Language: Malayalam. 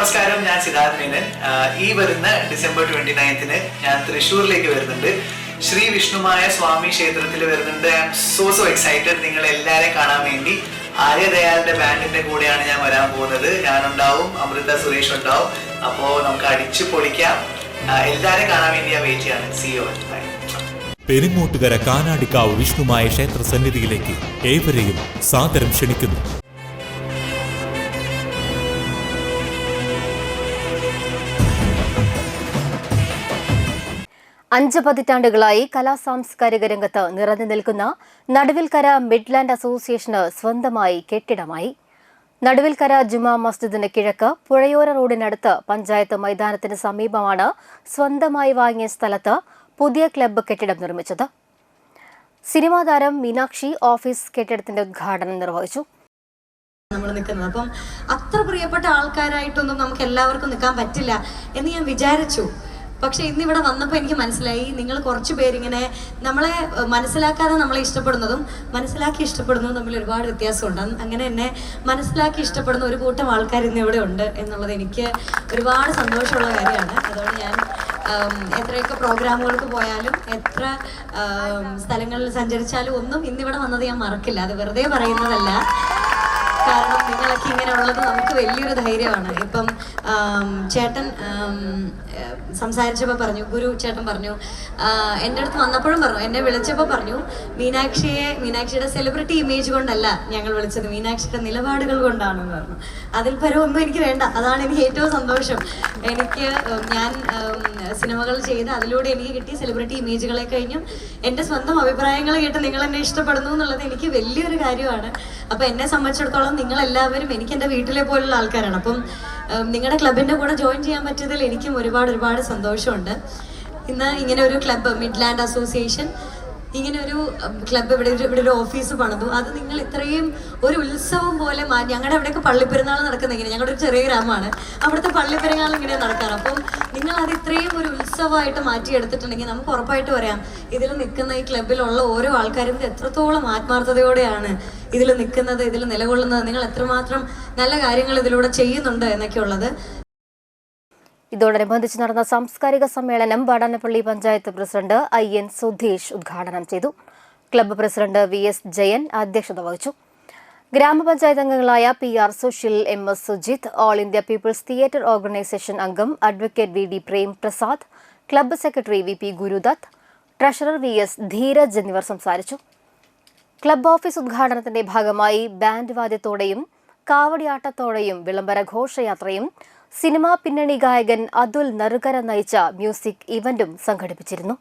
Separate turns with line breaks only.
നമസ്കാരം, ഞാൻ സിദ്ധാർത്ഥ് മേനൻ. ഈ വരുന്ന ഡിസംബർ 29 ഞാൻ തൃശ്ശൂരിലേക്ക് വരുന്നുണ്ട്. ശ്രീ വിഷ്ണുമായ സ്വാമി ക്ഷേത്രത്തിൽ വരുന്നുണ്ട്. I am so excited. നിങ്ങൾ എല്ലാവരെയും കാണാൻ വേണ്ടി ആര്യദയാലിന്റെ ബാൻഡിന്റെ കൂടെയാണ് ഞാൻ വരാൻ പോകുന്നത്. ഞാനുണ്ടാവും, അമൃത സുരേഷ് ഉണ്ടാവും. അപ്പോൾ നമുക്ക് അടിച്ചു പൊളിക്കാം. എല്ലാവരെയും കാണാൻ വേണ്ടി ഞാൻ വെയിറ്റ് ചെയ്യാണ്. See you. Bye.
Peringottukara Kanadikkavu Vishnumaya ക്ഷേത്ര സന്നിധിയിലേക്ക് ഏവരെയും സാദരം ക്ഷണിക്കുന്നു.
5 പതിറ്റാണ്ടുകളായി കലാസാംസ്കാരിക രംഗത്ത് നിറഞ്ഞു നിൽക്കുന്ന നടുവിൽക്കര മിഡ്ലാൻഡ് അസോസിയേഷന് സ്വന്തമായി കെട്ടിടമായി. നടുവിൽക്കര ജുമാ മസ്ജിദിന് കിഴക്ക് പുഴയോര റോഡിനടുത്ത് പഞ്ചായത്ത് മൈതാനത്തിന് സമീപമാണ് സ്വന്തമായി വാങ്ങിയ സ്ഥലത്ത് പുതിയ ക്ലബ്ബ് കെട്ടിടം നിർമ്മിച്ചത്. സിനിമാ താരം മീനാക്ഷി ഓഫീസ് കെട്ടിടത്തിന്റെ ഉദ്ഘാടനം നിർവഹിച്ചു.
നമ്മൾ നിൽക്കുന്നത് അപ്പം അത്ര പ്രിയപ്പെട്ട ആൾക്കാരായിട്ടൊന്നും നമുക്ക് എല്ലാവർക്കും നിൽക്കാൻ പറ്റില്ല എന്ന് ഞാൻ വിചാരിച്ചു. പക്ഷെ ഇന്നിവിടെ വന്നപ്പോൾ എനിക്ക് മനസ്സിലായി, നിങ്ങൾ കുറച്ച് പേരിങ്ങനെ നമ്മളെ മനസ്സിലാക്കാതെ നമ്മളെ ഇഷ്ടപ്പെടുന്നതും മനസ്സിലാക്കി ഇഷ്ടപ്പെടുന്നതും തമ്മിൽ ഒരുപാട് വ്യത്യാസമുണ്ട്. അങ്ങനെ എന്നെ മനസ്സിലാക്കി ഇഷ്ടപ്പെടുന്ന ഒരു കൂട്ടം ആൾക്കാർ ഇന്ന് ഇവിടെ ഉണ്ട് എന്നുള്ളത് എനിക്ക് ഒരുപാട് സന്തോഷമുള്ള കാര്യമാണ്. അതുകൊണ്ട് ഞാൻ എത്രയൊക്കെ പ്രോഗ്രാമുകൾക്ക് പോയാലും എത്ര സ്ഥലങ്ങളിൽ സഞ്ചരിച്ചാലും ഒന്നും ഇന്നിവിടെ വന്നത് ഞാൻ മറക്കില്ല. അത് വെറുതെ പറയുന്നതല്ല. കാരണം നിങ്ങളൊക്കെ ഇങ്ങനെ ഉള്ളത് നമുക്ക് വലിയൊരു ധൈര്യമാണ്. ഇപ്പം ചേട്ടൻ സംസാരിച്ചപ്പോൾ പറഞ്ഞു, ഗുരു ചേട്ടൻ പറഞ്ഞു, എൻ്റെ അടുത്ത് വന്നപ്പോഴും പറഞ്ഞു, എന്നെ വിളിച്ചപ്പോൾ പറഞ്ഞു, മീനാക്ഷിയുടെ സെലിബ്രിറ്റി ഇമേജ് കൊണ്ടല്ല ഞങ്ങൾ വിളിച്ചത്, മീനാക്ഷിയുടെ നിലപാടുകൾ കൊണ്ടാണെന്ന് പറഞ്ഞു. അതിൽ പരം ഒന്നും എനിക്ക് വേണ്ട. അതാണ് എനിക്ക് ഏറ്റവും സന്തോഷം. ഞാൻ സിനിമകൾ ചെയ്ത് അതിലൂടെ എനിക്ക് കിട്ടിയ സെലിബ്രിറ്റി ഇമേജുകളെ കഴിഞ്ഞും എൻ്റെ സ്വന്തം അഭിപ്രായങ്ങൾ കേട്ട് നിങ്ങൾ എന്നെ ഇഷ്ടപ്പെടുന്നു എന്നുള്ളത് എനിക്ക് വലിയൊരു കാര്യമാണ്. അപ്പം എന്നെ സംബന്ധിച്ചിടത്തോളം നിങ്ങളെല്ലാവരും എനിക്ക് എൻ്റെ വീട്ടിലെ പോലുള്ള ആൾക്കാരാണ്. അപ്പം നിങ്ങളുടെ ക്ലബിൻ്റെ കൂടെ ജോയിൻ ചെയ്യാൻ പറ്റിയതിൽ എനിക്കും ഒരുപാട് സന്തോഷമുണ്ട്. ഇന്ന് ഇങ്ങനെ ഒരു ക്ലബ്ബ്, മിഡ്ലാൻഡ് അസോസിയേഷൻ ഇങ്ങനെ ഒരു ക്ലബ്ബ് ഇവിടെ ഒരു ഓഫീസ് പണിതു. അത് നിങ്ങൾ ഇത്രയും ഒരു ഉത്സവം പോലെ ഞങ്ങളുടെ അവിടെയൊക്കെ പള്ളിപ്പെരുന്നാൾ നടക്കുന്ന ഇങ്ങനെ, ഞങ്ങളുടെ ഒരു ചെറിയ ഗ്രാമമാണ്, അവിടുത്തെ പള്ളിപ്പെരുന്നാൾ ഇങ്ങനെ നടക്കാറ്. അപ്പം നിങ്ങൾ അത് ഇത്രയും ഒരു ഉത്സവമായിട്ട് മാറ്റിയെടുത്തിട്ടുണ്ടെങ്കിൽ നമുക്ക് ഉറപ്പായിട്ട് പറയാം, ഇതിൽ നിൽക്കുന്ന ഈ ക്ലബ്ബിലുള്ള ഓരോ ആൾക്കാരും എത്രത്തോളം ആത്മാർത്ഥതയോടെയാണ് ഇതിൽ നിൽക്കുന്നത്, ഇതിൽ നിലകൊള്ളുന്നത്, നിങ്ങൾ എത്രമാത്രം നല്ല കാര്യങ്ങൾ ഇതിലൂടെ ചെയ്യുന്നുണ്ട് എന്നൊക്കെയുള്ളത്.
ഇതോടനുബന്ധിച്ച് നടന്ന സാംസ്കാരിക സമ്മേളനം വാടാനപ്പള്ളി പഞ്ചായത്ത് പ്രസിഡന്റ് IN സുധീഷ് ഉദ്ഘാടനം ചെയ്തു. ക്ലബ്ബ് പ്രസിഡന്റ് VS ജയൻ അധ്യക്ഷത വഹിച്ചു. ഗ്രാമപഞ്ചായത്ത് അംഗങ്ങളായ PR Susheel, MS Sujith, all India people's theatre organisation അംഗം advocate VD Prem Prasad, club secretary VP Gurudath, treasurer VS Dheeraj എന്നിവർ സംസാരിച്ചു. ക്ലബ്ബ് ഓഫീസ് ഉദ്ഘാടനത്തിന്റെ ഭാഗമായി ബാൻഡ് വാദ്യത്തോടെയും കാവടിയാട്ടത്തോടെയും വിളംബര ഘോഷയാത്രയും സിനിമാ പിന്നണി ഗായകൻ അതുൽ നറുകര നയിച്ച മ്യൂസിക് ഇവന്റും സംഘടിപ്പിച്ചിരുന്നു.